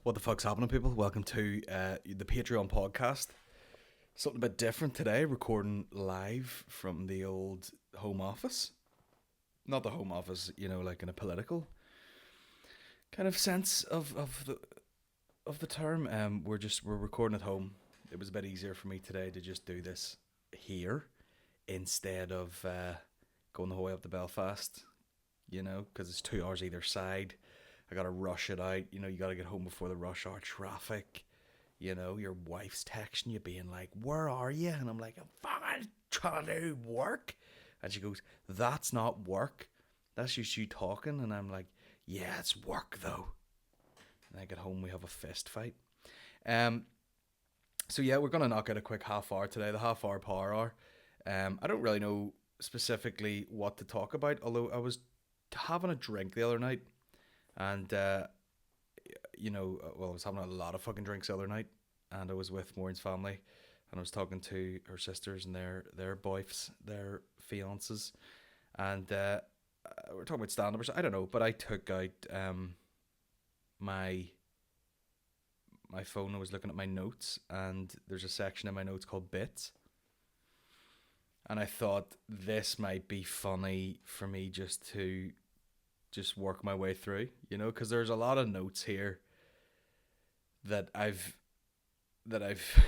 What the fuck's happening, people? Welcome to the Patreon podcast. Something a bit different today, recording live from the old home office. Not the home office, like in a political kind of sense of the term. We're recording at home. It was a bit easier for me today to just do this here instead of going the whole way up to Belfast, because it's 2 hours either side. I gotta rush it out. You gotta get home before the rush hour traffic. Your wife's texting you being like, "Where are you?" And I'm like, "I'm fucking trying to do work." And she goes, "That's not work. That's just you talking." And I'm like, "Yeah, it's work though." And I get home, we have a fist fight. So yeah, we're gonna knock out a quick half hour today, the half hour power hour. I don't really know specifically what to talk about, although I was having a drink the other night. And, I was having a lot of fucking drinks the other night, and I was with Maureen's family, and I was talking to her sisters and their boys, their fiances, and we're talking about stand-up or something, I don't know, but I took out my phone. I was looking at my notes, and there's a section in my notes called Bits, and I thought this might be funny for me just work my way through, because there's a lot of notes here that I've I've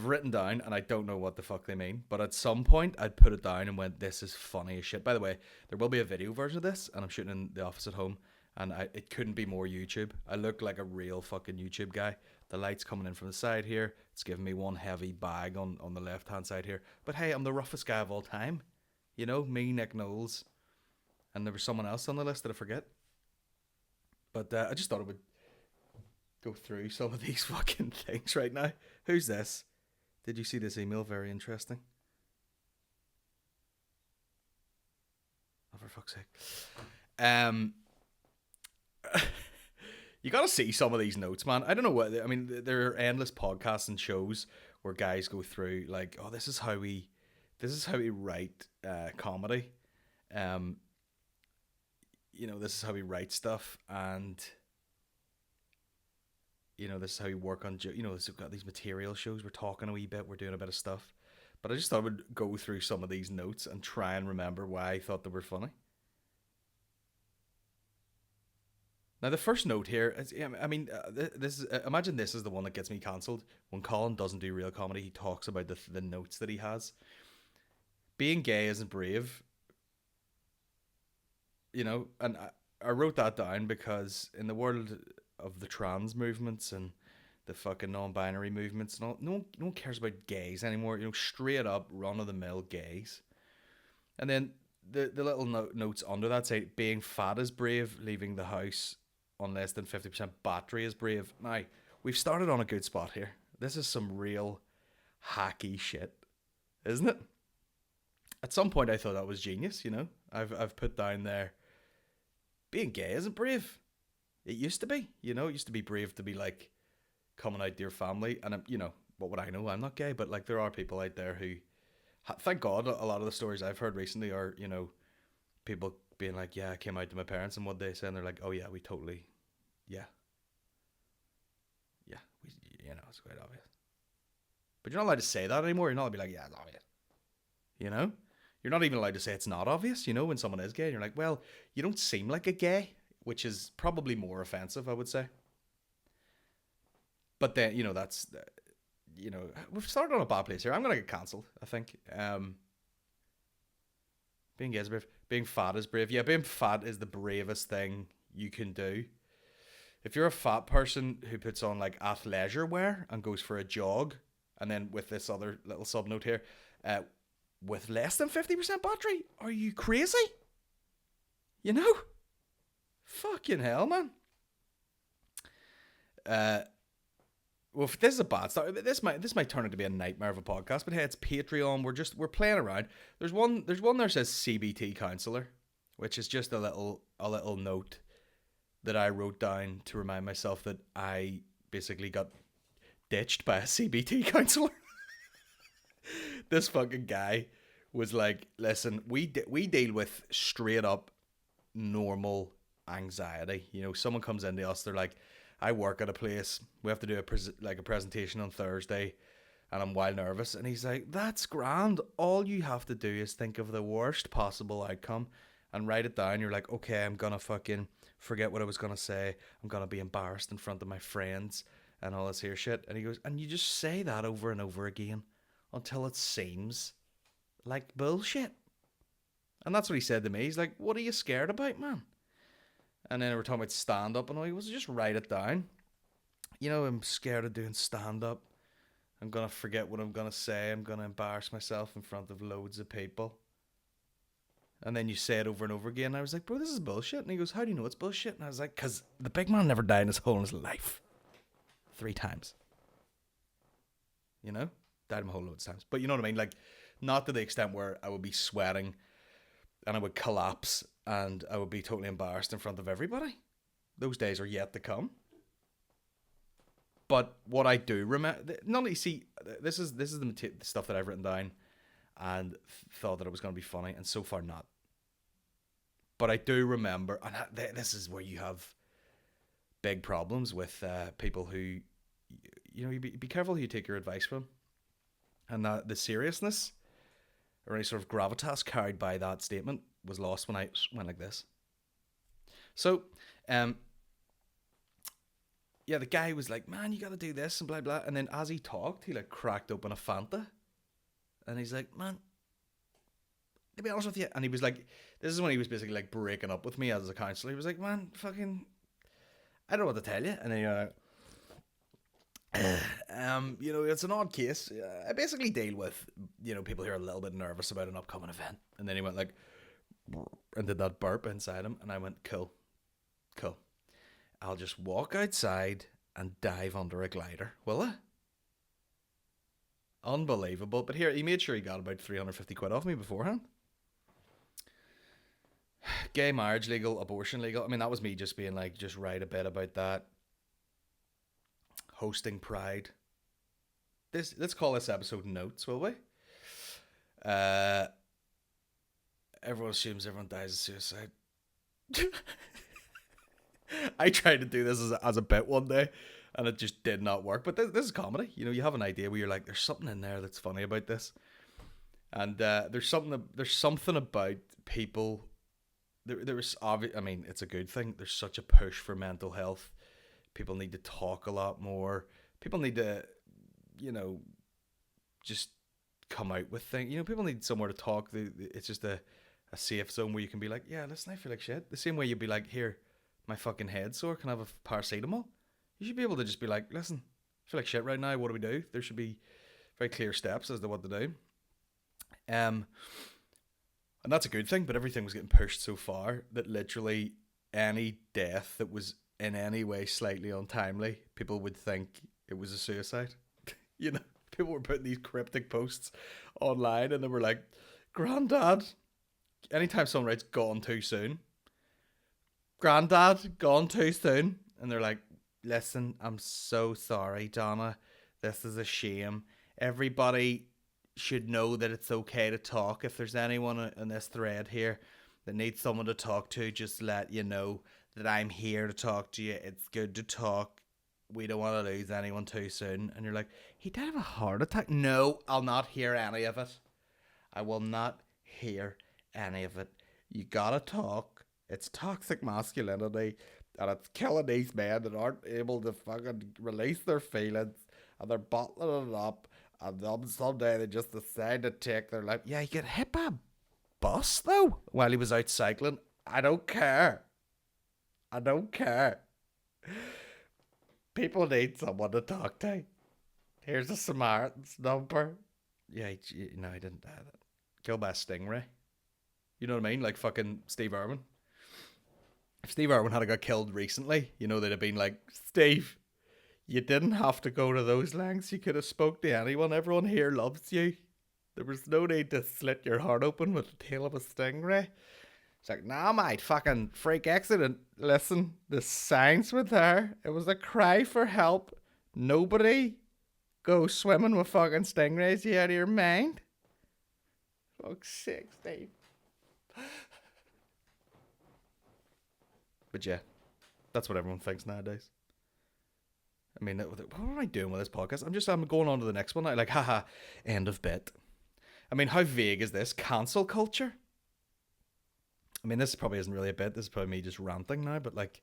written down, and I don't know what the fuck they mean, but at some point I'd put it down and went, "This is funny as shit." By the way, there will be a video version of this, and I'm shooting in the office at home, and it couldn't be more YouTube. I look like a real fucking YouTube guy. The light's coming in from the side here. It's giving me one heavy bag on the left hand side here. But hey, I'm the roughest guy of all time. Me, Nick Knowles. And there was someone else on the list that I forget. But I just thought I would go through some of these fucking things right now. Who's this? Did you see this email? Very interesting. Oh, for fuck's sake. You gotta see some of these notes, man. I don't know what... I mean, there are endless podcasts and shows where guys go through, like, oh, this is how we write comedy. This is how we write stuff, and this is how we work on. We've got these material shows. We're talking a wee bit. We're doing a bit of stuff, but I just thought I would go through some of these notes and try and remember why I thought they were funny. Now, the first note here is, this is, imagine this is the one that gets me cancelled. When Colin doesn't do real comedy, he talks about the notes that he has. Being gay isn't brave. And I wrote that down because in the world of the trans movements and the fucking non-binary movements and all, no one cares about gays anymore. Straight up run-of-the-mill gays. And then the little notes under that say, being fat is brave, leaving the house on less than 50% battery is brave. Now, we've started on a good spot here. This is some real hacky shit, isn't it? At some point I thought that was genius, I've put down there, being gay isn't brave. It used to be, it used to be brave to be like coming out to your family. And, what would I know? I'm not gay, but like there are people out there who, thank God, a lot of the stories I've heard recently are, people being like, yeah, I came out to my parents, and what they say, and they're like, oh yeah, we totally, yeah, it's quite obvious. But you're not allowed to say that anymore. You're not allowed to be like, yeah, it's obvious. You're not even allowed to say it's not obvious, when someone is gay. And you're like, well, you don't seem like a gay, which is probably more offensive, I would say. But then, that's, we've started on a bad place here. I'm going to get cancelled, I think. Being gay is brave. Being fat is brave. Yeah, being fat is the bravest thing you can do. If you're a fat person who puts on like athleisure wear and goes for a jog, and then with this other little sub note here, with less than 50% battery, are you crazy? Fucking hell, man. Well, if this is a bad start, this might turn into be a nightmare of a podcast. But hey, it's Patreon. We're playing around. There's one there says CBT counselor, which is just a little note that I wrote down to remind myself that I basically got ditched by a CBT counselor. This fucking guy was like, listen, we deal with straight up normal anxiety. You know, someone comes into us, they're like, I work at a place, we have to do a presentation on Thursday, and I'm wild nervous. And he's like, that's grand. All you have to do is think of the worst possible outcome and write it down. You're like, okay, I'm gonna fucking forget what I was gonna say. I'm gonna be embarrassed in front of my friends and all this here shit. And he goes, and you just say that over and over again until it seems like bullshit. And that's what he said to me. He's like, what are you scared about, man? And then we're talking about stand up, and all he was, just write it down. You know, I'm scared of doing stand up. I'm gonna forget what I'm gonna say. I'm gonna embarrass myself in front of loads of people. And then you say it over and over again. And I was like, bro, this is bullshit. And he goes, how do you know it's bullshit? And I was like, because the big man never died in his whole life. 3 times. You know? Died him a whole load of times. But you know what I mean? Like, not to the extent where I would be sweating and I would collapse and I would be totally embarrassed in front of everybody. Those days are yet to come. But what I do remember, not only see, this is the stuff that I've written down and thought that it was going to be funny, and so far not. But I do remember, and this is where you have big problems with people who, you know, you be careful who you take your advice from, and that the seriousness or any sort of gravitas carried by that statement was lost when I went like this. So, yeah, the guy was like, man, you got to do this and blah, blah. And then as he talked, he like cracked open a Fanta. And he's like, man, to be honest with you. And he was like, this is when he was basically like breaking up with me as a counselor. He was like, man, fucking, I don't know what to tell you. And then you're like, you know, it's an odd case. I basically deal with, you know, people who are a little bit nervous about an upcoming event. And then he went like, and did that burp inside him. And I went, cool. I'll just walk outside and dive under a glider, will I? Unbelievable. But here, he made sure he got about 350 quid off me beforehand. Gay marriage legal, abortion legal. I mean, that was me just being like, just write a bit about that. Hosting Pride. Let's call this episode Notes, will we? Everyone assumes everyone dies of suicide. I tried to do this as a bit one day, and it just did not work. But this is comedy. You know, you have an idea where you're like, there's something in there that's funny about this, and there's something about people. There was obvious. I mean, it's a good thing. There's such a push for mental health. People need to talk a lot more. People need to, you know, just come out with things. You know, people need somewhere to talk. It's just a safe zone where you can be like, yeah, listen, I feel like shit. The same way you'd be like, here, my fucking head's sore, can I have a paracetamol? You should be able to just be like, listen, I feel like shit right now, what do we do? There should be very clear steps as to what to do. And that's a good thing, but everything was getting pushed so far that literally any death that was in any way slightly untimely, people would think it was a suicide. You know, people were putting these cryptic posts online and they were like, Grandad, anytime someone writes gone too soon, Grandad, gone too soon. And they're like, listen, I'm so sorry, Donna. This is a shame. Everybody should know that it's okay to talk. If there's anyone in this thread here that needs someone to talk to, just let you know that I'm here to talk to you. It's good to talk. We don't want to lose anyone too soon. And you're like, he died of a heart attack? No, I'll not hear any of it. I will not hear any of it. You gotta talk. It's toxic masculinity, and it's killing these men that aren't able to fucking release their feelings, and they're bottling it up, and then someday they just decide to take their life. Yeah, he get hit by a bus, though, while he was out cycling. I don't care. People need someone to talk to. Here's a Samaritan's number. Yeah, no, he didn't die. Killed by a stingray. You know what I mean? Like fucking Steve Irwin. If Steve Irwin had got killed recently, you know, they'd have been like, Steve, you didn't have to go to those lengths. You could have spoke to anyone. Everyone here loves you. There was no need to slit your heart open with the tail of a stingray. It's like, nah, mate, fucking freak accident. Listen, the signs were there. It was a cry for help. Nobody go swimming with fucking stingrays. You out of your mind? Fuck's sake, Steve. But yeah, that's what everyone thinks nowadays. I mean, what am I doing with this podcast? I'm going on to the next one. I like, haha, end of bit. I mean, how vague is this? Cancel culture? I mean, this probably isn't really a bit. This is probably me just ranting now, but like,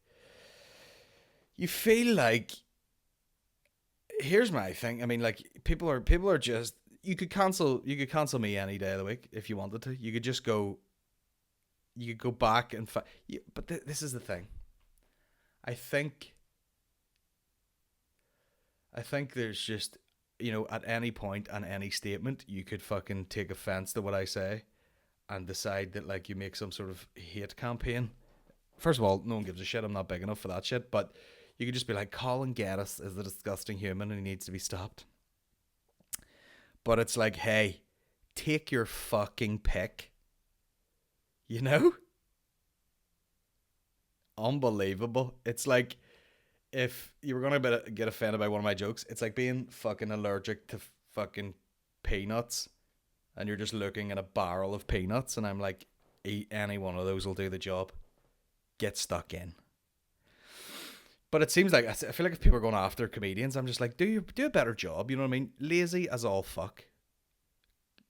you feel like, here's my thing. I mean, like, people are just, you could cancel me any day of the week if you wanted to. You could go back and but this is the thing. I think there's just, at any point and any statement, you could fucking take offense to what I say and decide that, like, you make some sort of hate campaign. First of all, no one gives a shit. I'm not big enough for that shit. But you could just be like, Colin Geddis is a disgusting human and he needs to be stopped. But it's like, hey, take your fucking pick. You know? Unbelievable. It's like, if you were going to get offended by one of my jokes, it's like being fucking allergic to fucking peanuts and you're just looking at a barrel of peanuts and I'm like, eat any one of those will do the job. Get stuck in. But it seems like, I feel like if people are going after comedians, I'm just like, do a better job. You know what I mean? Lazy as all fuck.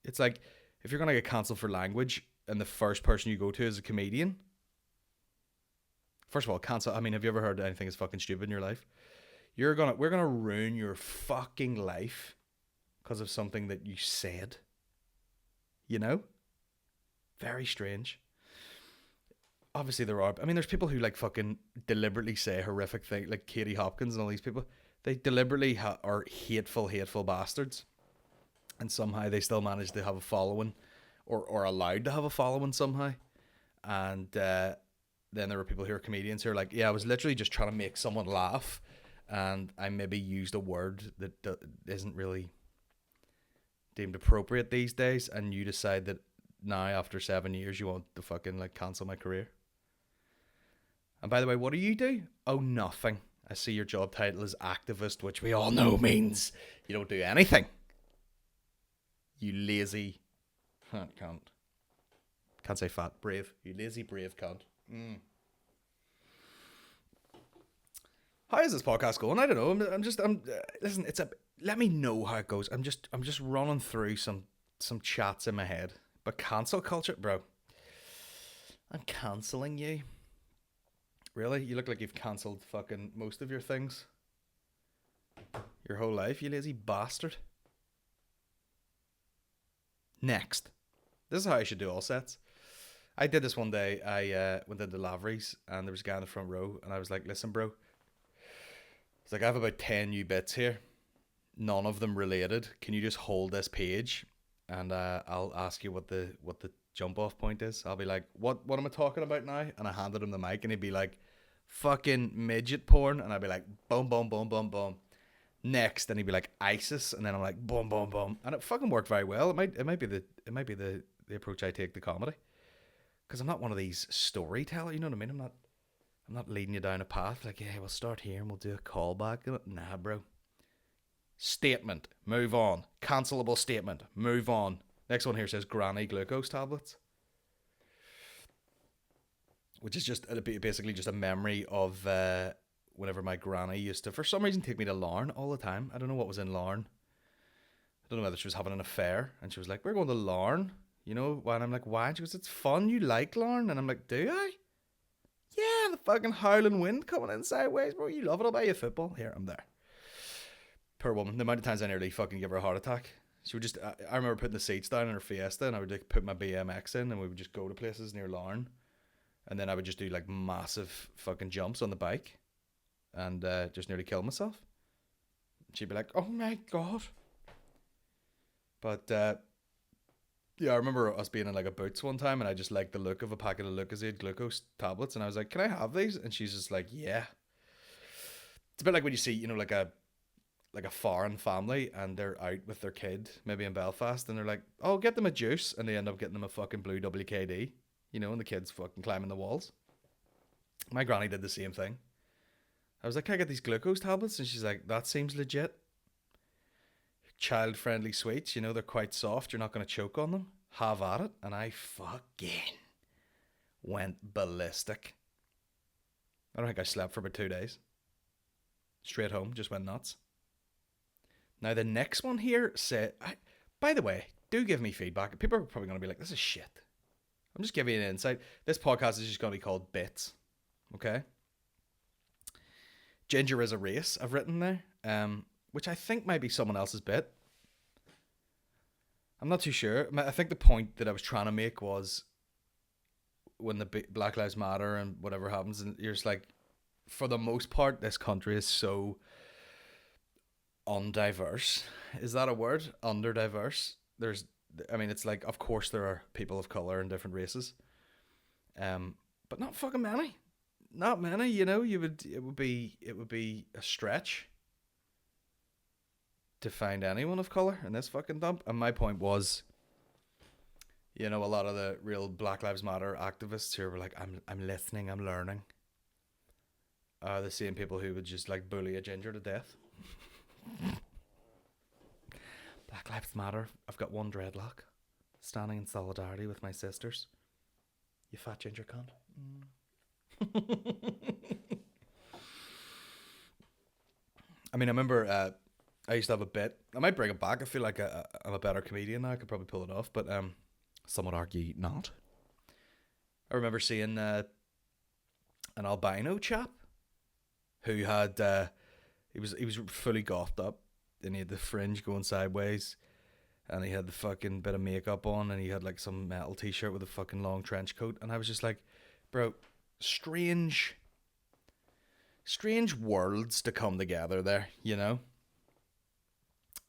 It's like, if you're going to get cancelled for language and the first person you go to is a comedian, first of all, cancel. I mean, have you ever heard anything as fucking stupid in your life? We're gonna ruin your fucking life because of something that you said. You know? Very strange. Obviously there are. I mean, there's people who like fucking deliberately say horrific things, like Katie Hopkins and all these people. They deliberately are hateful bastards, and somehow they still manage to have a following, or allowed to have a following somehow. And then there were people who are comedians who are like, yeah, I was literally just trying to make someone laugh, and I maybe used a word that isn't really deemed appropriate these days, and you decide that now after 7 years you want to fucking like cancel my career. And by the way, what do you do? Oh, nothing. I see your job title is activist, which we all know means you don't do anything. You lazy cunt. Can't say fat. Brave. You lazy brave cunt. How is this podcast going? I don't know. Listen, let me know how it goes. I'm just running through some chats in my head. But cancel culture, bro. I'm cancelling you. Really? You look like you've cancelled fucking most of your things. Your whole life, you lazy bastard. Next. This is how I should do all sets. I did this one day. I went into Lavery's and there was a guy in the front row and I was like, listen, bro. It's like, I have about 10 new bits here. None of them related. Can you just hold this page? And I'll ask you what the jump off point is. I'll be like, what am I talking about now? And I handed him the mic and he'd be like, fucking midget porn. And I'd be like, boom, boom, boom, boom, boom. Next. And he'd be like, ISIS. And then I'm like, boom, boom, boom. And it fucking worked very well. It might be the approach I take to comedy. Because I'm not one of these storytellers, you know what I mean? I'm not leading you down a path like, yeah, we'll start here and we'll do a callback. Nah, bro. Statement. Move on. Cancelable statement. Move on. Next one here says granny glucose tablets. Which is just basically just a memory of whenever my granny used to, for some reason, take me to Larne all the time. I don't know what was in Larne. I don't know whether she was having an affair. And she was like, we're going to Larne. You know, and I'm like, why? And she goes, it's fun. You like Larne? And I'm like, do I? Yeah, the fucking howling wind coming in sideways, bro. You love it. I'll buy you football. Here, I'm there. Poor woman. The amount of times I nearly fucking give her a heart attack. She would just, I remember putting the seats down in her Fiesta and I would like put my BMX in and we would just go to places near Larne. And then I would just do like massive fucking jumps on the bike and just nearly kill myself. She'd be like, oh my God. But yeah, I remember us being in like a Boots one time and I just liked the look of a packet of Lucozade glucose tablets and I was like, can I have these? And she's just like, yeah. It's a bit like when you see, you know, like a foreign family and they're out with their kid, maybe in Belfast, and they're like, oh, get them a juice, and they end up getting them a fucking blue WKD, you know, and the kid's fucking climbing the walls. My granny did the same thing. I was like, can I get these glucose tablets? And she's like, that seems legit. Child-friendly sweets, you know, they're quite soft, you're not going to choke on them. Have at it. And I fucking went ballistic. I don't think I slept for about 2 days. Straight home, just went nuts. Now the next one here said, by the way, do give me feedback. People are probably going to be like, this is shit. I'm just giving you an insight. This podcast is just going to be called Bits. Okay? Ginger is a race, I've written there, which I think might be someone else's bit. I'm not too sure. I think the point that I was trying to make was when the Black Lives Matter and whatever happens, and you're just like, for the most part, this country is so undiverse. Is that a word? Underdiverse. It's like, of course there are people of color and different races, but not fucking many. Not many. You know, it would be a stretch to find anyone of color in this fucking dump. And my point was, you know, a lot of the real Black Lives Matter activists here were like, I'm listening, I'm learning. The same people who would just like bully a ginger to death. Black Lives Matter. I've got one dreadlock. Standing in solidarity with my sisters. You fat ginger cunt. I mean, I remember I used to have a bit. I might bring it back. I feel like I'm a better comedian now. I could probably pull it off, but some would argue not. I remember seeing an albino chap who had he was fully gothed up, and he had the fringe going sideways, and he had the fucking bit of makeup on, and he had like some metal t-shirt with a fucking long trench coat, and I was just like, bro, strange worlds to come together there, you know.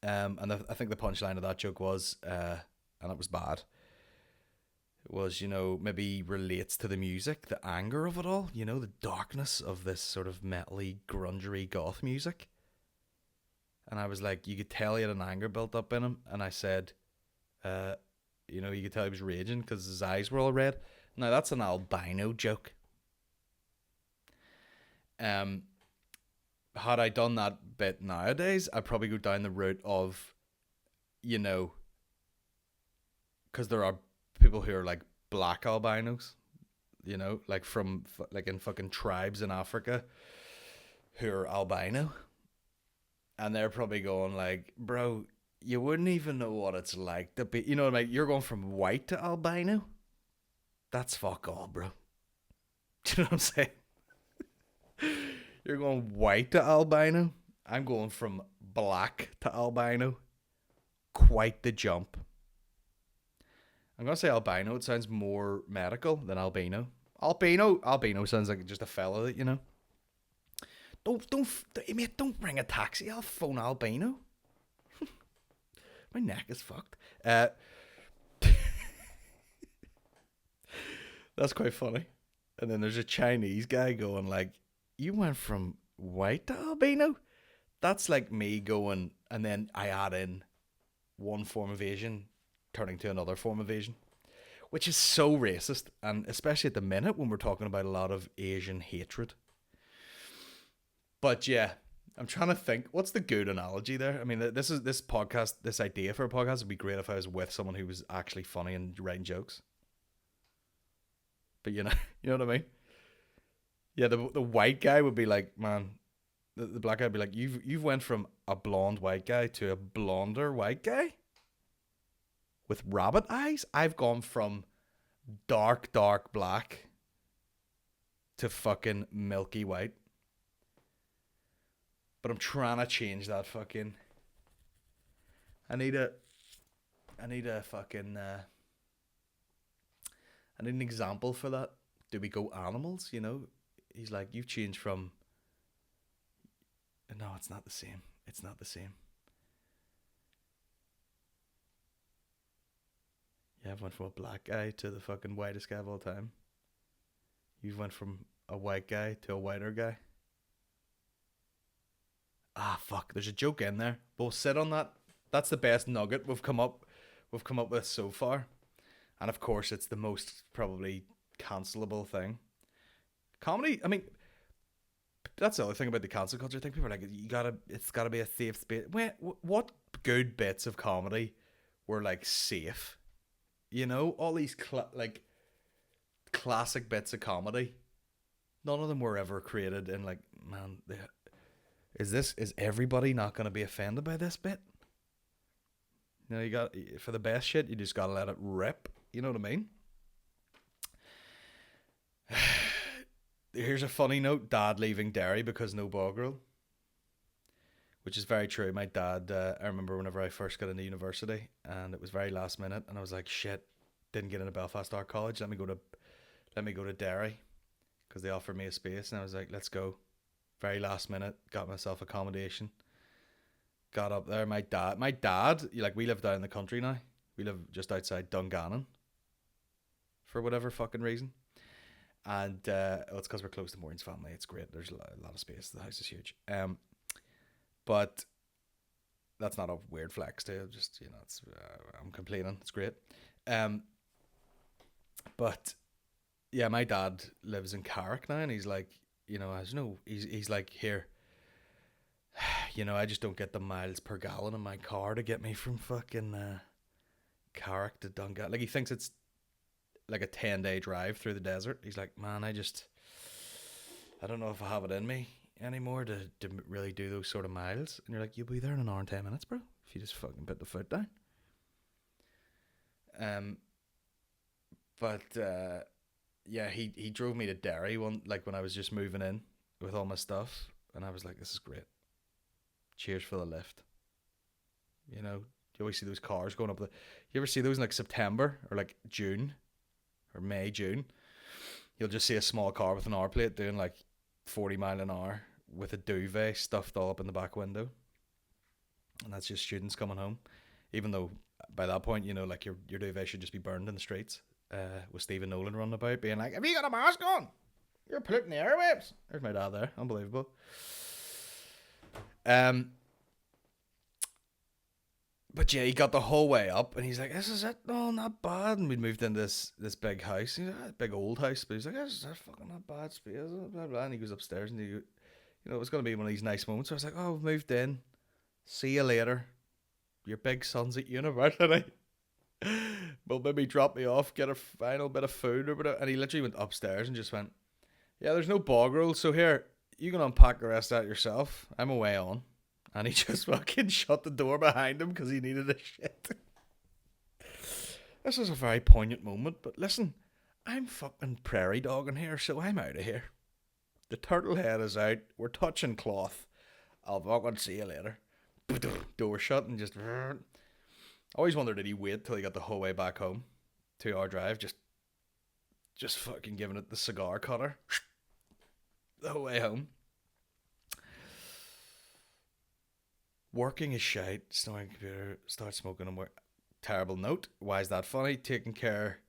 And I think the punchline of that joke was, and it was bad, was, you know, maybe relates to the music, the anger of it all, you know, the darkness of this sort of metally, grungery goth music. And I was like, you could tell he had an anger built up in him. And I said, you know, you could tell he was raging because his eyes were all red. Now, that's an albino joke. Had I done that bit nowadays, I'd probably go down the route of, you know, because there are people who are like black albinos, you know, like from like in fucking tribes in Africa who are albino, and they're probably going like, bro, you wouldn't even know what it's like to be, you know, like you're going from white to albino. That's fuck all, bro. Do you know what I'm saying? You're going white to albino. I'm going from black to albino. Quite the jump. I'm going to say albino. It sounds more medical than albino. Albino sounds like just a fella that, you know. Mate, don't ring a taxi. I'll phone albino. My neck is fucked. That's quite funny. And then there's a Chinese guy going like, you went from white to albino? That's like me going, and then I add in one form of Asian turning to another form of Asian, which is so racist, and especially at the minute when we're talking about a lot of Asian hatred. But yeah, I'm trying to think, what's the good analogy there? I mean, this idea for a podcast would be great if I was with someone who was actually funny and writing jokes. But you know what I mean? Yeah, the white guy would be like, man, the black guy would be like, you've went from a blonde white guy to a blonder white guy with rabbit eyes. I've gone from dark black to fucking milky white. But I'm trying to change that fucking. I need an example for that. Do we go animals? You know, he's like, you've changed from. No, it's not the same. It's not the same. Yeah, I've went from a black guy to the fucking whitest guy of all time. You've went from a white guy to a whiter guy. Ah, fuck. There's a joke in there. But we'll sit on that. That's the best nugget we've come up with so far. And of course, it's the most probably cancelable thing. Comedy, I mean, that's the other thing about the cancel culture thing. People are like, it's gotta be a safe space. What good bits of comedy were like safe? You know, all these classic bits of comedy None of them were ever created in like, man, is everybody not going to be offended by this bit? You know, you got, for the best shit, you just got to let it rip. You know what I mean? Here's a funny note: Dad leaving Derry because no ball girl, which is very true. My dad, I remember whenever I first got into university, and it was very last minute, and I was like, shit, didn't get into Belfast Art College. Let me go to Derry, because they offered me a space, and I was like, let's go. Very last minute, got myself accommodation. Got up there. My dad, like, we live down in the country now. We live just outside Dungannon, for whatever fucking reason. And well, it's because we're close to Maureen's family. It's great. There's a lot of space. The house is huge. But that's not a weird flex too. Just, you know, it's I'm complaining. It's great. But yeah, my dad lives in Carrick now, and he's like, you know, he's like, here, you know, I just don't get the miles per gallon in my car to get me from fucking Carrick to Dungannon. Like, he thinks it's like a 10-day drive through the desert. He's like, man, I don't know if I have it in me anymore to really do those sort of miles. And you're like, you'll be there in an hour and 10 minutes, bro, if you just fucking put the foot down. But yeah, he drove me to Derry when I was just moving in with all my stuff, and I was like, this is great. Cheers for the lift. You know, you always see those cars going up you ever see those in like September or like June or May, June? You'll just see a small car with an R plate doing like 40 mile an hour with a duvet stuffed all up in the back window. And that's just students coming home. Even though by that point, you know, like your duvet should just be burned in the streets. With Stephen Nolan running about being like, have you got a mask on? You're polluting the airwaves. There's my dad there. Unbelievable. But yeah, he got the whole way up, and he's like, this is it? No, not bad. And we moved in this big house. He's like, big old house. But he's like, this is fucking not bad space. Blah, blah. And he goes upstairs, and you know, it was going to be one of these nice moments. So I was like, oh, we've moved in. See you later. Your big son's at university. Well, maybe drop me off, get a final bit of food or whatever. And he literally went upstairs and just went, yeah, there's no bog roll, so here, you can unpack the rest of that yourself. I'm away on. And he just fucking shut the door behind him because he needed a shit. This is a very poignant moment, but listen, I'm fucking prairie dogging here, so I'm out of here. The turtle head is out. We're touching cloth. I'll fucking see you later. Door shut and just... I always wondered, did he wait till he got the whole way back home? 2-hour drive, just fucking giving it the cigar cutter. The whole way home. Working is shite. Snoring computer. Start smoking and work. Terrible note. Why is that funny? Taking care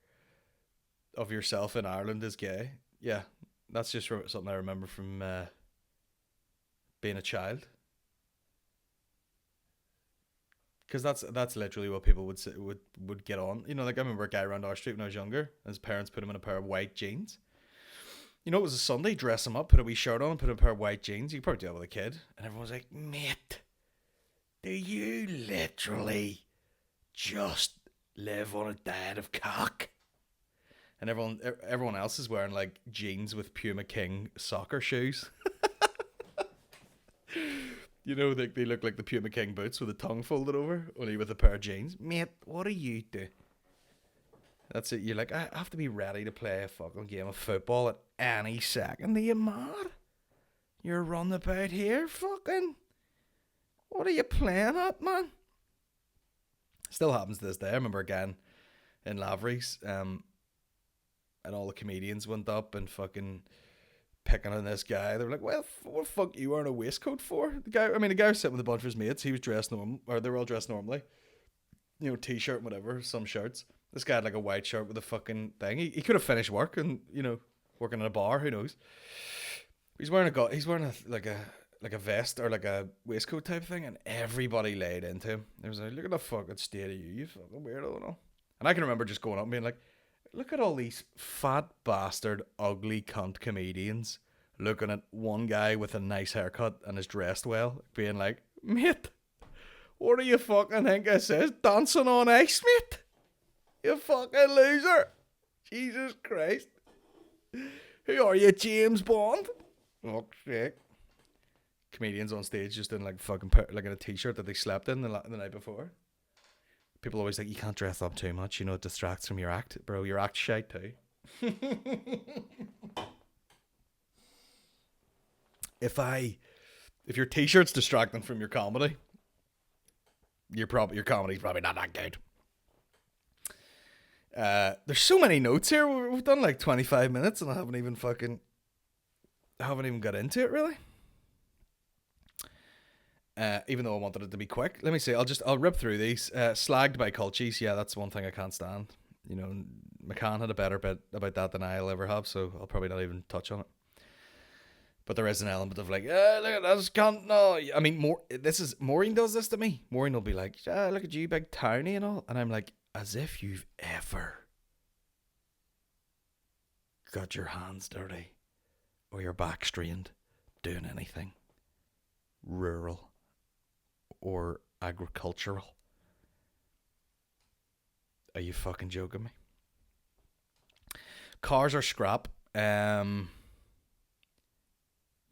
of yourself in Ireland is gay. Yeah, that's just something I remember from being a child. Because that's literally what people would say, would get on. You know, like I remember a guy around our street when I was younger. And his parents put him in a pair of white jeans. You know, it was a Sunday. Dress him up, put a wee shirt on, put a pair of white jeans. You could probably do that with a kid. And everyone was like, mate, do you literally just live on a diet of cock? And everyone else is wearing like jeans with Puma King soccer shoes. You know, they look like the Puma King boots with the tongue folded over, only with a pair of jeans. Mate, what do you do? That's it. You're like, I have to be ready to play a fucking game of football at any second. Are you mad? You're running about here, fucking... What are you playing at, man? Still happens to this day. I remember again in Lavery's, and all the comedians went up and fucking picking on this guy. They were like, well, what the fuck are you wearing a waistcoat for? The guy was sitting with a bunch of his mates. He was dressed normal, or they were all dressed normally. You know, t-shirt and whatever, some shirts. This guy had like a white shirt with a fucking thing. He could have finished work and, you know, working in a bar, who knows. He's wearing a vest or like a waistcoat type thing, and everybody laid into him. It was like, look at the fucking state of you fucking weirdo and all. And I can remember just going up and being like, look at all these fat bastard, ugly cunt comedians looking at one guy with a nice haircut and is dressed well, being like, mate, what do you fucking think this is? Dancing on ice, mate? You fucking loser. Jesus Christ. Who are you, James Bond? Oh shit. Comedians on stage just in like fucking like in a t-shirt that they slept in the night before. People always like, you can't dress up too much, you know, it distracts from your act. Bro, your act shite too. If your t-shirt's distracting from your comedy, your comedy's probably not that good. There's so many notes here. We've done like 25 minutes and I haven't even got into it really. Even though I wanted it to be quick. Let me see. I'll rip through these. Slagged by culchies. Yeah, that's one thing I can't stand. You know, McCann had a better bit about that than I'll ever have, so I'll probably not even touch on it. But there is an element of like, look at this cunt. No, I mean, Maureen does this to me. Maureen will be like, look at you, big townie and all, and I'm like, as if you've ever got your hands dirty or your back strained doing anything rural or agricultural. Are you fucking joking me? Cars are scrap.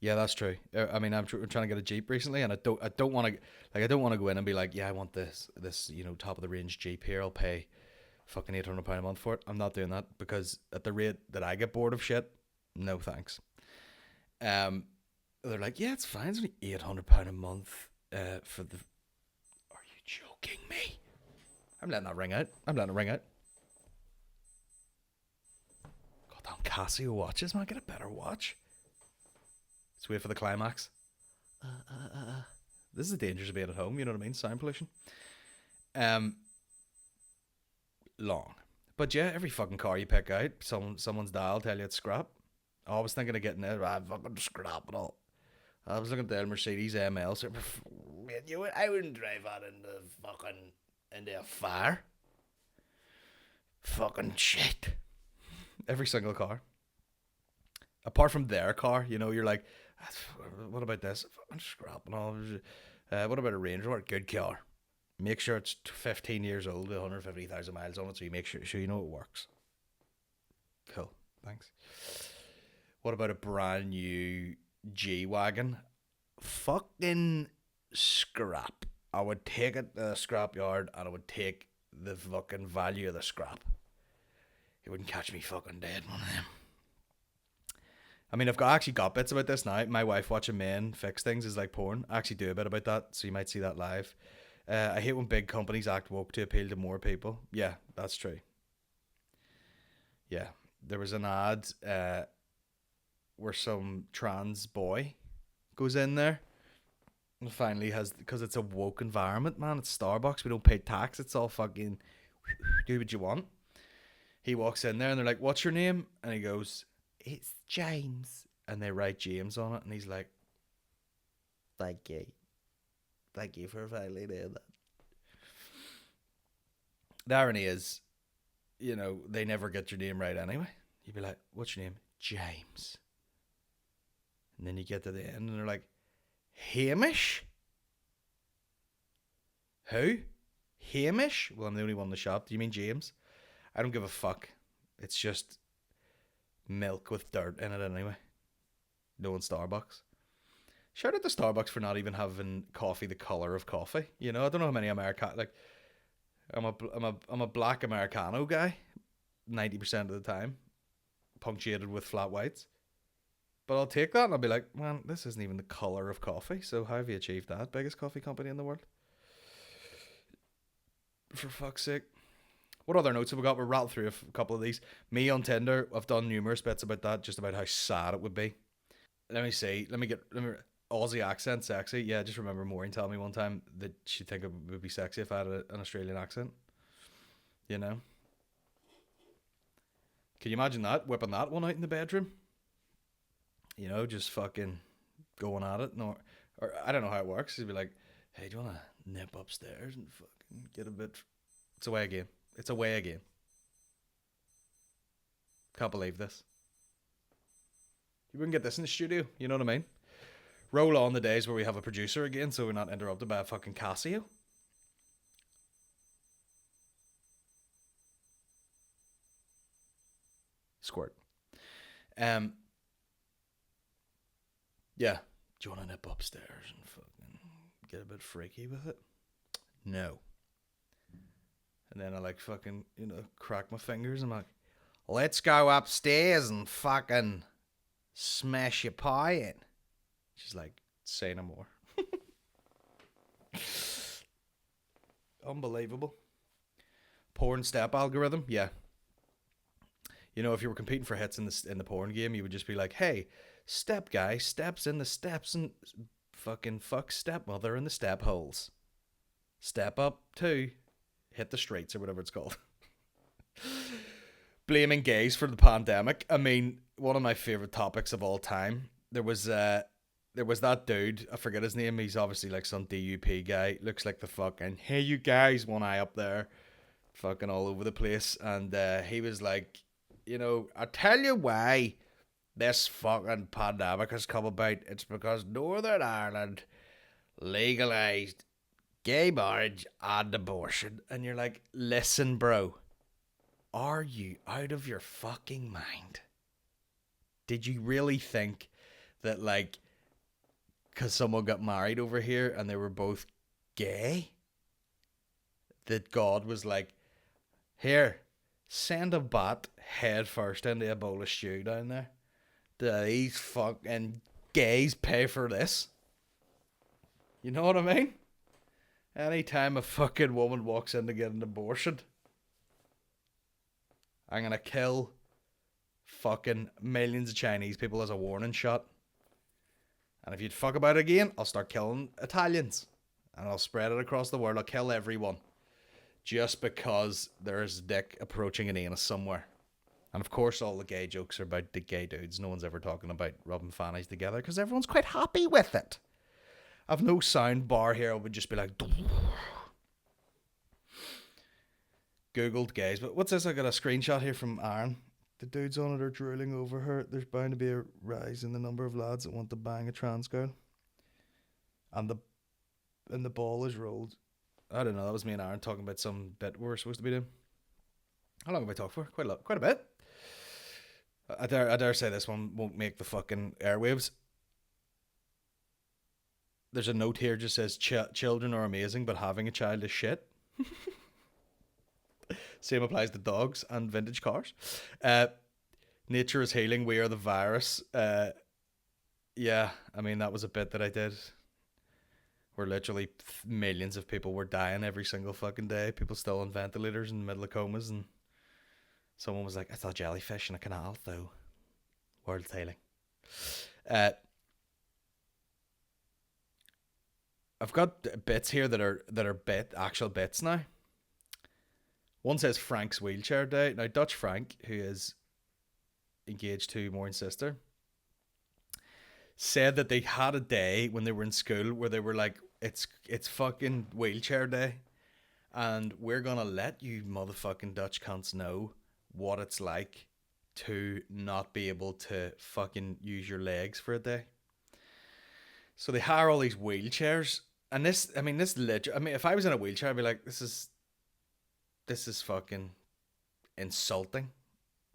Yeah, that's true. I mean, I'm trying to get a Jeep recently, and I don't want to go in and be like, yeah, I want this, you know, top of the range Jeep here. I'll pay fucking £800 a month for it. I'm not doing that because at the rate that I get bored of shit, no thanks. They're like, yeah, it's fine. It's only £800 a month. For the. Are you joking me? I'm letting that ring out. Goddamn Casio watches, man. Get a better watch. Let's wait for the climax. This is the dangers of being at home, you know what I mean? Sound pollution. Long. But yeah, every fucking car you pick out, someone's dial tell you it's scrap. I was thinking of getting it, fucking scrap and all. I was looking at the Mercedes ML, so I wouldn't drive that into a fire. Fucking shit. Every single car. Apart from their car, you know, you're like, what about this? I'm scrapping all. What about a Range Rover? Good car. Make sure it's 15 years old, 150,000 miles on it, so you make sure you know it works. Cool. Thanks. What about a brand new G-Wagon? Fucking scrap. I would take it to the scrap yard and I would take the fucking value of the scrap. You wouldn't catch me fucking dead, one of them. I mean, I've actually got bits about this now. My wife watching men fix things is like porn. I actually do a bit about that, so you might see that live. I hate when big companies act woke to appeal to more people. Yeah, that's true. Yeah, there was an ad where some trans boy goes in there and finally has, because it's a woke environment, man. It's Starbucks. We don't pay tax. It's all fucking do what you want. He walks in there and they're like, what's your name? And he goes, it's James. And they write James on it and he's like, thank you for finally doing that. The irony is, you know, they never get your name right anyway. You'd be like, what's your name? James. And then you get to the end and they're like, Hamish? Who? Hamish? Well, I'm the only one in the shop. Do you mean James? I don't give a fuck. It's just milk with dirt in it anyway. No one Starbucks. Shout out to Starbucks for not even having coffee the color of coffee. You know, I don't know how many I'm a black Americano guy 90% of the time, punctuated with flat whites. But I'll take that and I'll be like, man, this isn't even the color of coffee. So how have you achieved that? Biggest coffee company in the world? For fuck's sake. What other notes have we got? We'll rattle through a couple of these. Me on Tinder, I've done numerous bits about that, just about how sad it would be. Let me see. Let me Aussie accent sexy. Yeah, just remember Maureen telling me one time that she'd think it would be sexy if I had an Australian accent. You know? Can you imagine that? Whipping that one out in the bedroom? You know, just fucking going at it. No, or I don't know how it works. He'd be like, hey, do you want to nip upstairs and fucking get a bit... It's away again. It's away again. Can't believe this. You wouldn't get this in the studio. You know what I mean? Roll on the days where we have a producer again so we're not interrupted by a fucking Casio. Squirt. Yeah. Do you want to nip upstairs and fucking get a bit freaky with it? No. And then I like fucking, crack my fingers. I'm like, let's go upstairs and fucking smash your pie in. She's like, say no more. Unbelievable. Porn step algorithm, yeah. If you were competing for hits in the porn game, you would just be like, hey, step guy steps in the steps and fucking fuck stepmother in the step holes. Step up two, hit the streets or whatever it's called. Blaming gays for the pandemic. I mean, one of my favorite topics of all time. There was that dude, I forget his name. He's obviously like some DUP guy. Looks like the fucking, hey you guys, one eye up there, fucking all over the place. And he was like, I tell you why this fucking pandemic has come about. It's because Northern Ireland legalized gay marriage and abortion. And you're like, listen, bro, are you out of your fucking mind? Did you really think that, like, because someone got married over here and they were both gay, that God was like, here, send a bat head first into Ebola stew down there? Do these fucking gays pay for this? You know what I mean? Anytime a fucking woman walks in to get an abortion, I'm gonna kill fucking millions of Chinese people as a warning shot. And if you'd fuck about it again, I'll start killing Italians. And I'll spread it across the world. I'll kill everyone. Just because there's a dick approaching an anus somewhere. And of course all the gay jokes are about the gay dudes. No one's ever talking about rubbing fannies together because everyone's quite happy with it. I've no sound bar here. I would just be like... Googled gays. But what's this? I got a screenshot here from Aaron. The dudes on it are drooling over her. There's bound to be a rise in the number of lads that want to bang a trans girl. And the ball is rolled. I don't know. That was me and Aaron talking about some bit we're supposed to be doing. How long have I talked for? Quite a bit. I dare say this one won't make the fucking airwaves. There's a note here just says children are amazing, but having a child is shit. Same applies to dogs and vintage cars. Nature is healing. We are the virus. Yeah, I mean, that was a bit that I did where literally millions of people were dying every single fucking day. People still on ventilators in the middle of comas. And someone was like, I saw jellyfish in a canal, though. World's healing. I've got bits here that are actual bits now. One says Frank's wheelchair day. Now, Dutch Frank, who is engaged to Maureen's sister, said that they had a day when they were in school where they were like, it's fucking wheelchair day, and we're gonna let you motherfucking Dutch cunts know what it's like to not be able to fucking use your legs for a day. So they hire all these wheelchairs, and if I was in a wheelchair, I'd be like, this is fucking insulting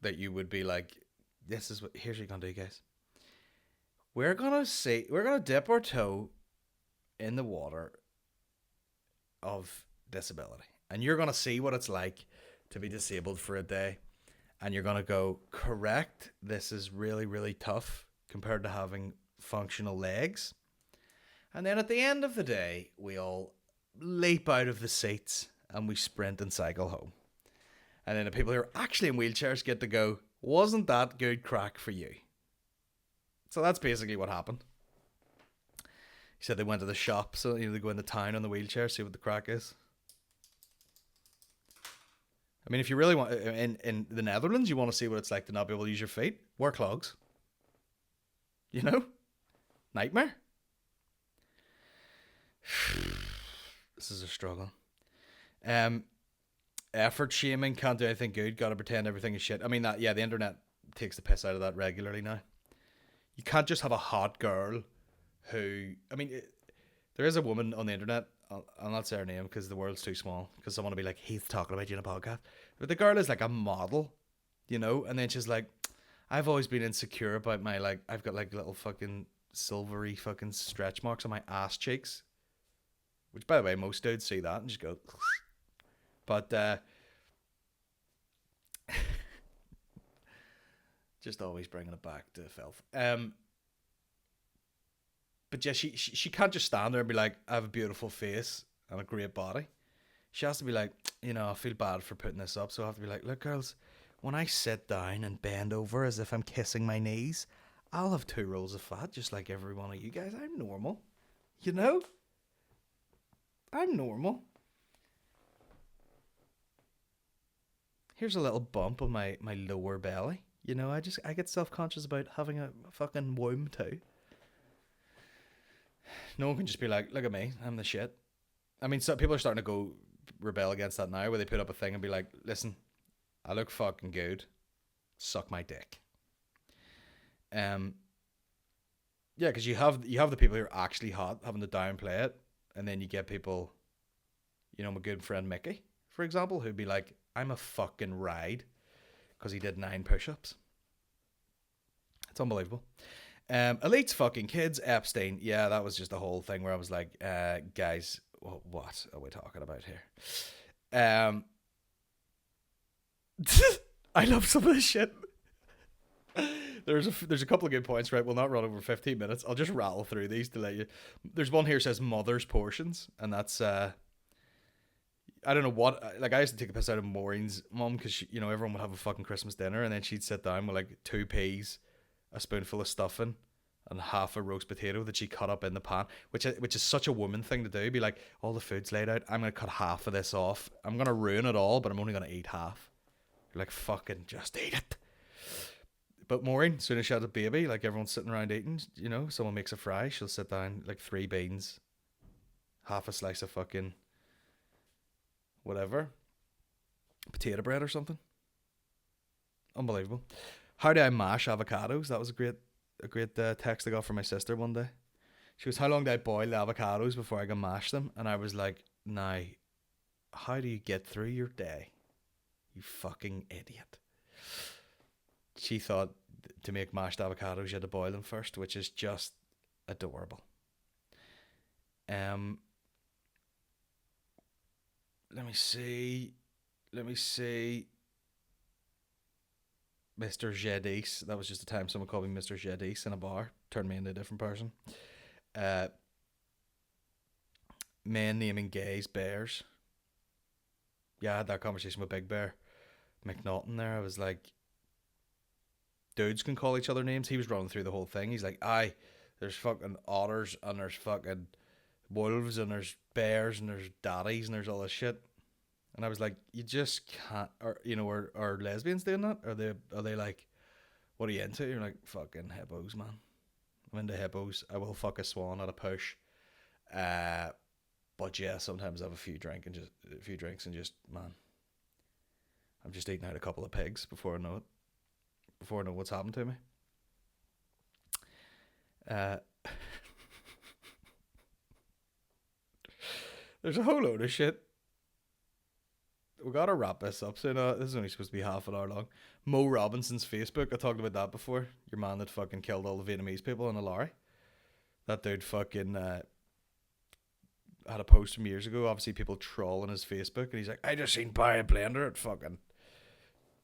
that you would be like, here's what you're gonna do, guys. We're gonna dip our toe in the water of disability, and you're gonna see what it's like to be disabled for a day, and you're gonna go, correct, this is really, really tough compared to having functional legs. And then at the end of the day, we all leap out of the seats and we sprint and cycle home. And then the people who are actually in wheelchairs get to go, wasn't that good crack for you? So that's basically what happened. He said they went to the shop, so they go into town on the wheelchair, see what the crack is. I mean, if you really want, in the Netherlands, you want to see what it's like to not be able to use your feet, wear clogs. You know? Nightmare. This is a struggle. Effort shaming, can't do anything good, gotta pretend everything is shit. I mean, the internet takes the piss out of that regularly now. You can't just have a hot girl who, there is a woman on the internet, I'll not say her name because the world's too small, because someone will be like, he's talking about you in a podcast. But the girl is like a model, and then she's like, I've always been insecure about my, I've got little fucking silvery fucking stretch marks on my ass cheeks. Which, by the way, most dudes see that and just go. But just always bringing it back to filth. But yeah, she can't just stand there and be like, I have a beautiful face and a great body. She has to be like, I feel bad for putting this up, so I have to be like, look, girls, when I sit down and bend over as if I'm kissing my knees, I'll have 2 rolls of fat, just like every one of you guys. I'm normal. I'm normal. Here's a little bump on my lower belly. I get self-conscious about having a fucking womb too. No one can just be like, look at me, I'm the shit. I mean, some people are starting to go rebel against that now, where they put up a thing and be like, listen, I look fucking good. Suck my dick. Yeah, because you have the people who are actually hot having to downplay it, and then you get people, my good friend Mickey, for example, who'd be like, I'm a fucking ride because he did 9 push-ups. It's unbelievable. Elite's fucking kids, Epstein. Yeah, that was just the whole thing where I was like, guys, what are we talking about here? I love some of this shit. There's a couple of good points, right? We'll not run over 15 minutes. I'll just rattle through these to let you. There's one here that says mother's portions, and that's I don't know what, like, I used to take a piss out of Maureen's mum because everyone would have a fucking Christmas dinner, and then she'd sit down with like 2 peas, a spoonful of stuffing, and half a roast potato that she cut up in the pan, which is such a woman thing to do. Be like, all the food's laid out, I'm gonna cut half of this off. I'm gonna ruin it all, but I'm only gonna eat half. You're like, fucking just eat it. But Maureen, as soon as she had a baby, like everyone's sitting around eating, someone makes a fry, she'll sit down, like 3 beans, half a slice of fucking whatever, potato bread or something. Unbelievable. How do I mash avocados? That was a great text I got from my sister one day. She goes, how long do I boil the avocados before I can mash them? And I was like, now, how do you get through your day, you fucking idiot? She thought to make mashed avocados you had to boil them first, which is just adorable. Let me see. Mr. Geddis. That was just the time someone called me Mr. Geddis in a bar. Turned me into a different person. Men naming gays bears. Yeah, I had that conversation with Big Bear McNaughton there. I was like, dudes can call each other names. He was running through the whole thing. He's like, aye, there's fucking otters and there's fucking wolves and there's bears and there's daddies and there's all this shit. And I was like, you just can't. Or are lesbians doing that? Are they like, what are you into? You're like, fucking hippos, man. I'm into hippos. I will fuck a swan at a push. But yeah, sometimes I have a few drinks and just, man, I'm just eating out a couple of pigs before I know it. Before I know what's happened to me. There's a whole load of shit. We gotta wrap this up soon. This is only supposed to be half an hour long. Mo Robinson's Facebook. I talked about that before. Your man that fucking killed all the Vietnamese people in a lorry. That dude fucking had a post from years ago. Obviously, people trolling his Facebook, and he's like, "I just seen buy a blender at fucking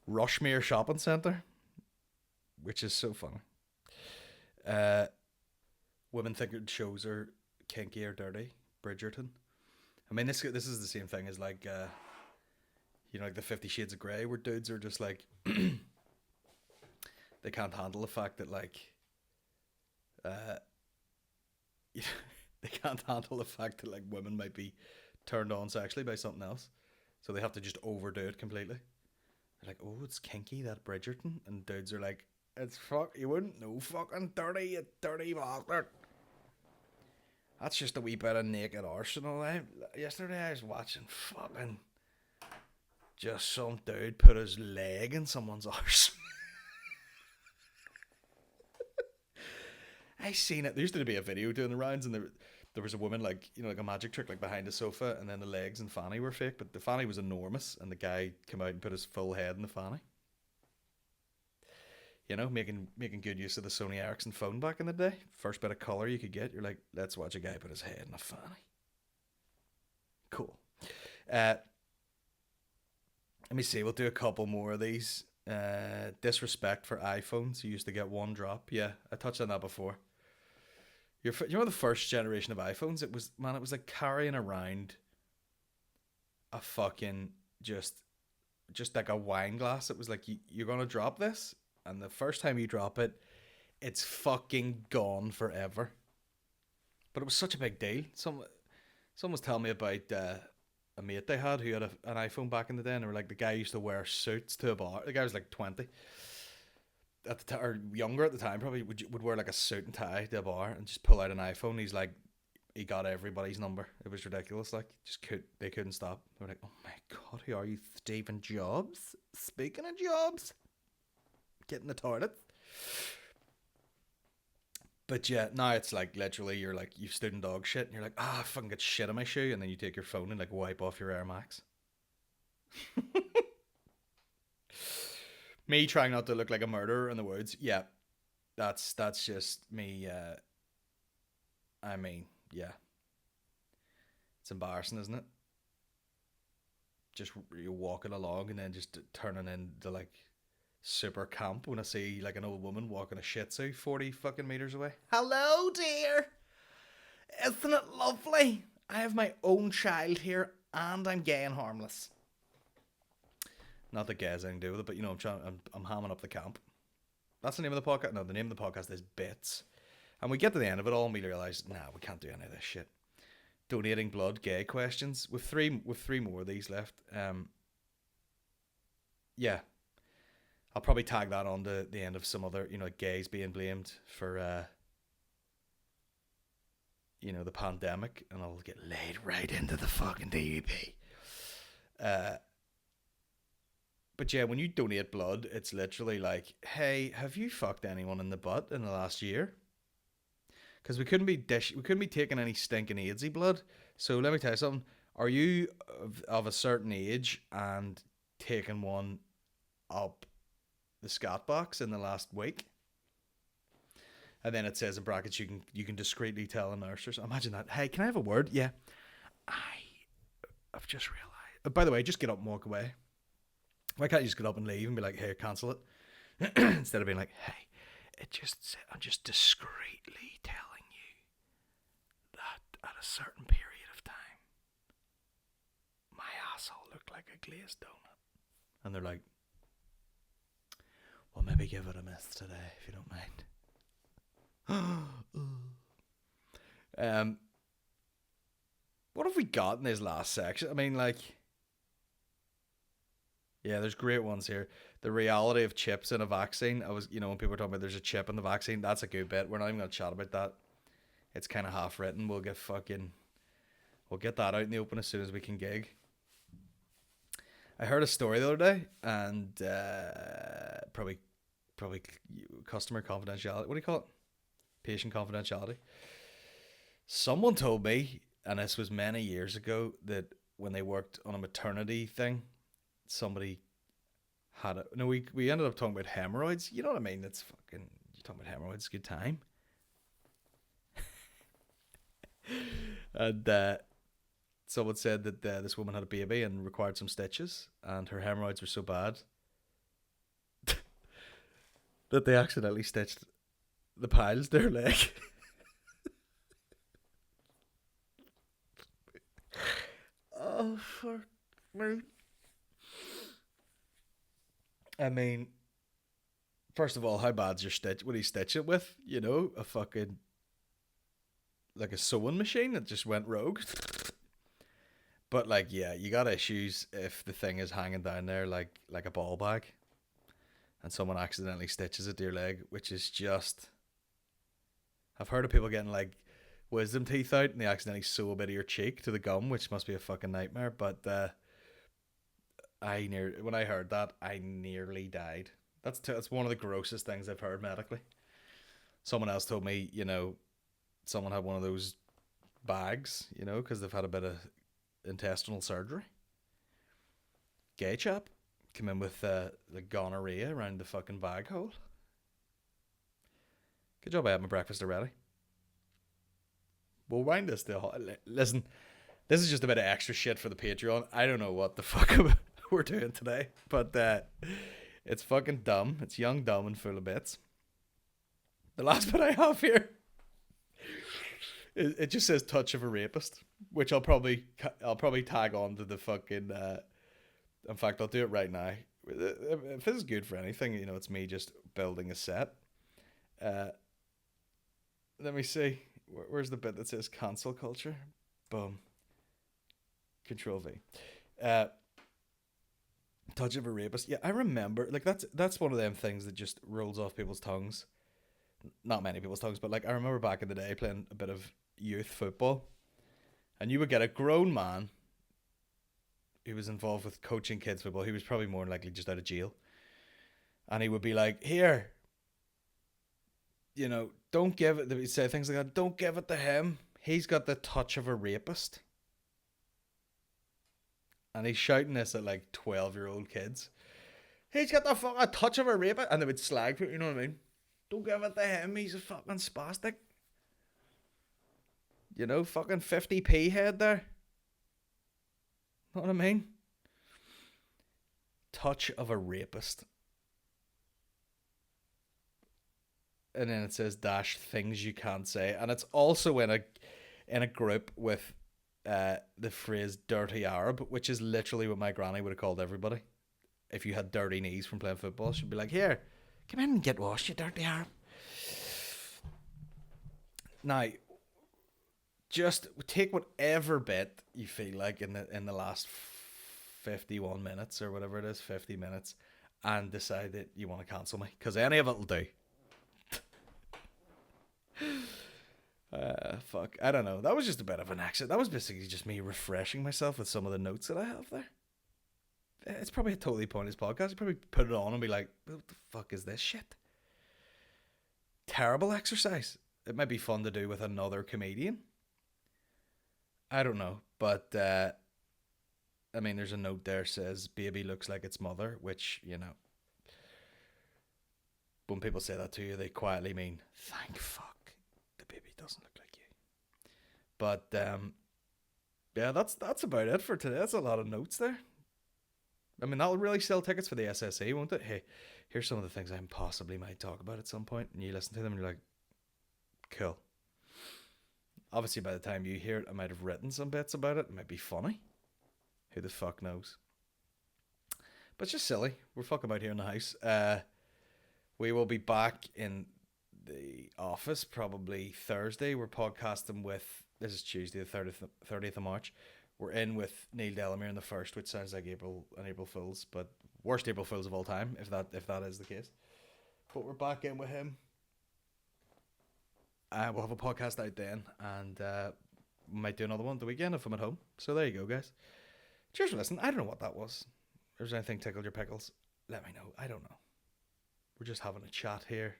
Rushmere Shopping Centre," which is so funny. Women think it shows are kinky or dirty. Bridgerton. I mean, this is the same thing as like. Like the 50 Shades of Grey, where dudes are just like, they can't handle the fact that like, they can't handle the fact that like women might be turned on sexually by something else, so they have to just overdo it completely. They're like, oh, it's kinky, that Bridgerton, and dudes are like, it's you wouldn't know, fucking dirty bastard. That's just a wee bit of naked arsenal. Yesterday I was watching fucking. Just some dude put his leg in someone's arse. I seen it. There used to be a video doing the rounds, and there was a woman like a magic trick like behind a sofa, and then the legs and fanny were fake, but the fanny was enormous, and the guy came out and put his full head in the fanny. You know, making good use of the Sony Ericsson phone back in the day. First bit of color you could get. You're like, let's watch a guy put his head in a fanny. Cool. Uh, Let me see. We'll do a couple more of these. Disrespect for iPhones. You used to get one drop. Yeah, I touched on that before. You know the first generation of iPhones? It was like carrying around a fucking just like a wine glass. It was like you're gonna drop this, and the first time you drop it, it's fucking gone forever. But it was such a big deal. Someone was telling me about a mate they had who had an iPhone back in the day, and they were like, the guy used to wear suits to a bar. The guy was like 20 at the time, or younger at the time, probably would wear like a suit and tie to a bar and just pull out an iPhone. He's like, he got everybody's number. It was ridiculous. Like, they couldn't stop. They were like, oh my god, who are you, Stephen Jobs? Speaking of Jobs, get in the toilet. But yeah, now it's like literally you're like, you've stood in dog shit and you're like, I fucking got shit on my shoe, and then you take your phone and like wipe off your Air Max. Me trying not to look like a murderer in the woods. Yeah, that's just me. I mean, yeah, it's embarrassing, isn't it? Just you're walking along and then just turning into like super camp when I see like an old woman walking a shih tzu 40 fucking meters away. Hello, dear. Isn't it lovely? I have my own child here and I'm gay and harmless. Not that gay has anything to do with it, but you know, I'm hamming up the camp. That's the name of the podcast. No, the name of the podcast is Bits. And we get to the end of it all and we realise, nah, we can't do any of this shit. Donating blood, gay questions. With three more of these left. Yeah. I'll probably tag that on to the end of some other, you know, gays being blamed for, you know, the pandemic, and I'll get laid right into the fucking DUP. But yeah, when you donate blood, it's literally like, hey, have you fucked anyone in the butt in the last year? Because we couldn't be taking any stinking AIDSy blood. So let me tell you something. Are you of a certain age and taking one up the scat box in the last week? And then it says in brackets, you can discreetly tell a nurse or something. Imagine that. Hey, can I have a word? Yeah. I've just realised. By the way, just get up and walk away. Why can't you just get up and leave and be like, hey, cancel it? Instead of being like, hey, I'm just discreetly telling you that at a certain period of time, my asshole looked like a glazed donut. And they're like, well, maybe give it a miss today, if you don't mind. What have we got in this last section? I mean, like, yeah, there's great ones here. The reality of chips in a vaccine. When people were talking about there's a chip in the vaccine, that's a good bit. We're not even going to chat about that. It's kind of half written. We'll get that out in the open as soon as we can gig. I heard a story the other day, and probably customer confidentiality. What do you call it? Patient confidentiality. Someone told me, and this was many years ago, that when they worked on a maternity thing, somebody had it. No, we ended up talking about hemorrhoids. You know what I mean? That's fucking. You talking about hemorrhoids? Good time. And someone said that this woman had a baby and required some stitches, and her hemorrhoids were so bad that they accidentally stitched the piles to her leg. Oh, fuck me. I mean, first of all, how bad's your stitch? What do you stitch it with? You know, a fucking, like a sewing machine that just went rogue. But like, yeah, you got issues if the thing is hanging down there like a ball bag, and someone accidentally stitches it to your leg, which is just. I've heard of people getting like wisdom teeth out and they accidentally sew a bit of your cheek to the gum, which must be a fucking nightmare. But when I heard that, I nearly died. That's one of the grossest things I've heard medically. Someone else told me, you know, someone had one of those bags, you know, because they've had a bit of intestinal surgery. Gay chap came in with the gonorrhea around the fucking bag hole. Good job I had my breakfast already. We'll wind this to... Listen, this is just a bit of extra shit for the Patreon. I don't know what the fuck we're doing today, but it's fucking dumb. It's young, dumb, and full of bits. The last bit I have here, it just says touch of a rapist, which I'll probably tag on to the fucking... in fact, I'll do it right now. If this is good for anything, it's me just building a set. Let me see. Where's the bit that says cancel culture? Boom. Control V. Touch of a rapist. Yeah, I remember. Like that's one of them things that just rolls off people's tongues. Not many people's tongues, but like I remember back in the day playing a bit of youth football, and you would get a grown man who was involved with coaching kids football. He was probably more than likely just out of jail, and he would be like, "Here, don't give it." He'd say things like that. Don't give it to him. He's got the touch of a rapist. And he's shouting this at like 12-year-old kids. He's got the fucking touch of a rapist. And they would slag people, you know what I mean? Don't give it to him. He's a fucking spastic. Fucking 50p head there. Know what I mean? Touch of a rapist. And then it says dash things you can't say. And it's also in a group with the phrase dirty Arab, which is literally what my granny would have called everybody. If you had dirty knees from playing football, she'd be like, "Here, come in and get washed, you dirty Arab." Now, just take whatever bit you feel like in the last 51 minutes or whatever it is, 50 minutes, and decide that you want to cancel me, because any of it will do. Fuck, I don't know. That was just a bit of an accident. That was basically just me refreshing myself with some of the notes that I have there. It's probably a totally pointless podcast. You probably put it on and be like, "What the fuck is this shit?" Terrible exercise. It might be fun to do with another comedian. I don't know, but I mean, there's a note there says baby looks like its mother, which when people say that to you, they quietly mean thank fuck the baby doesn't look like you. But yeah, that's about it for today. That's a lot of notes there. I mean, that'll really sell tickets for the SSE, won't it? Hey, here's some of the things I possibly might talk about at some point, and you listen to them and you're like, cool. Obviously, by the time you hear it, I might have written some bits about it. It might be funny. Who the fuck knows? But it's just silly. We're fucking about here in the house. We will be back in the office probably Thursday. We're podcasting with, this is Tuesday, the 30th of March. We're in with Neil Delamere in the first, which sounds like April Fools, but worst April Fools of all time, if that is the case. But we're back in with him. We'll have a podcast out then, and we might do another one the weekend if I'm at home. So there you go, guys. Cheers for listening. I don't know what that was. If there's anything tickled your pickles, let me know. I don't know. We're just having a chat here.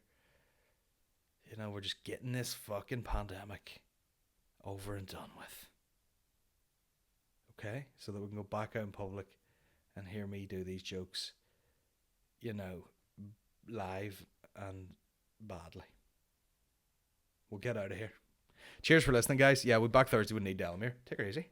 We're just getting this fucking pandemic over and done with. Okay? So that we can go back out in public and hear me do these jokes, live and badly. We'll get out of here. Cheers for listening, guys. Yeah, we're back Thursday with Neil Delamere. Take her easy.